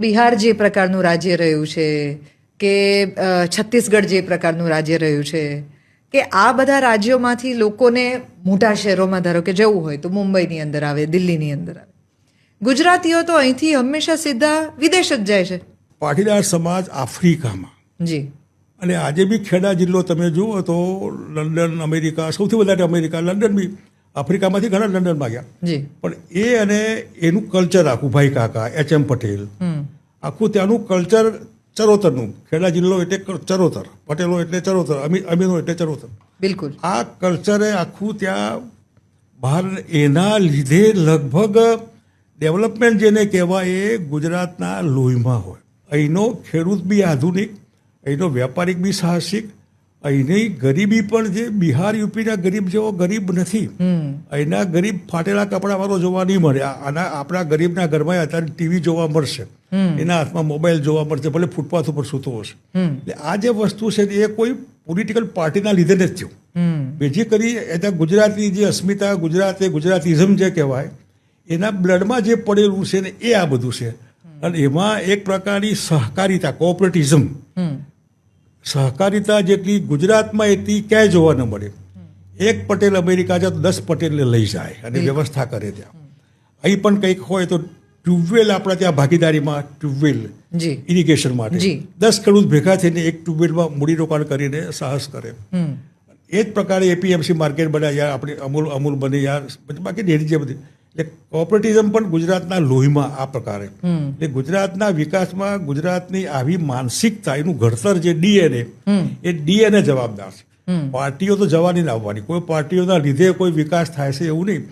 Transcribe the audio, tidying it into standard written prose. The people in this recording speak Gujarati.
બિહાર જે પ્રકારનું રાજ્ય રહ્યું છે કે છત્તીસગઢ જે પ્રકારનું રાજ્ય રહ્યું છે કે આ બધા રાજ્યોમાંથી લોકોને મોટા શહેરોમાં ધારો કે જવું હોય તો મુંબઈની અંદર આવે, દિલ્હીની અંદર આવે. ગુજરાતીઓ તો અહીંથી હંમેશા સીધા વિદેશ જ જાય છે. પાટીદાર સમાજ આફ્રિકામાં જી. અને આજે બી ખેડા જિલ્લો તમે જુઓ તો લંડન, અમેરિકા, સૌથી વધારે અમેરિકા, લંડન બી આફ્રિકામાંથી ઘણા લંડનમાં ગયા. જી. પણ એ અને એનું કલ્ચર આખું ભાઈ કાકા H.M. પટેલ આખું ત્યાંનું કલ્ચર ચરોતરનું. ખેડા જિલ્લો એટલે ચરોતર, પટેલો એટલે ચરોતર, અમીરો એટલે ચરોતર. બિલકુલ. આ કલ્ચરે આખું ત્યાં બહાર એના લીધે લગભગ ડેવલપમેન્ટ જેને કહેવાય એ ગુજરાતના લોહીમાં હોય. અહીંનો ખેડૂત બી આધુનિક, અહીંનો વેપારી બી સાહસિક, અહીંની ગરીબી પણ જે બિહાર યુપીના ગરીબ જેવો ગરીબ નથી. અહીંના ગરીબ ફાટેલા કપડાવાળો જોવા નહીં મળે. આપણા ગરીબના ઘરમાં અત્યારે ટીવી જોવા મળશે, એના હાથમાં મોબાઈલ જોવા મળશે, ભલે ફૂટપાથ ઉપર સૂતો હશે. એટલે આ જે વસ્તુ છે એ કોઈ પોલિટિકલ પાર્ટીના લીધે નથી થયું. બેઝિકલી એટલે ગુજરાતની જે અસ્મિતા, ગુજરાતીઝમ જે કહેવાય એના બ્લડમાં જે પડેલું છે ને એ આ બધું છે. અને એમાં એક પ્રકારની સહકારિતા, કોઓપરેટિઝમ, સહકારિતા જેટલી ગુજરાતમાં એટલી ક્યાંય જોવા ન મળે. એક પટેલ અમેરિકા જાય તો 10 પટેલને લઈ જાય અને વ્યવસ્થા કરે ત્યાં. અહીં પણ કંઈક હોય તો ટ્યુબવેલ આપણા ત્યાં ભાગીદારીમાં ટ્યુબવેલ ઇરિગેશન માટે 10 ખેડૂત ભેગા થઈને એક ટ્યુબવેલમાં મૂડીરોકાણ કરીને સાહસ કરે. એ જ પ્રકારે એપીએમસી માર્કેટ બન્યા, યાર આપણે અમૂલ બને, યાર બાકી ડેરી જે બધી. એટલે કોઓપરેટિઝમ પણ ગુજરાતના લોહીમાં આ પ્રકારે. એટલે ગુજરાતના વિકાસમાં ગુજરાતની આવી માનસિકતા, એનું ઘડતર જે ડીએનએ, એ ડીએનએ જવાબદાર છે. પાર્ટીઓ તો જવાની ના આવવાની. કોઈ પાર્ટીઓના લીધે કોઈ વિકાસ થાય છે એવું નહીં.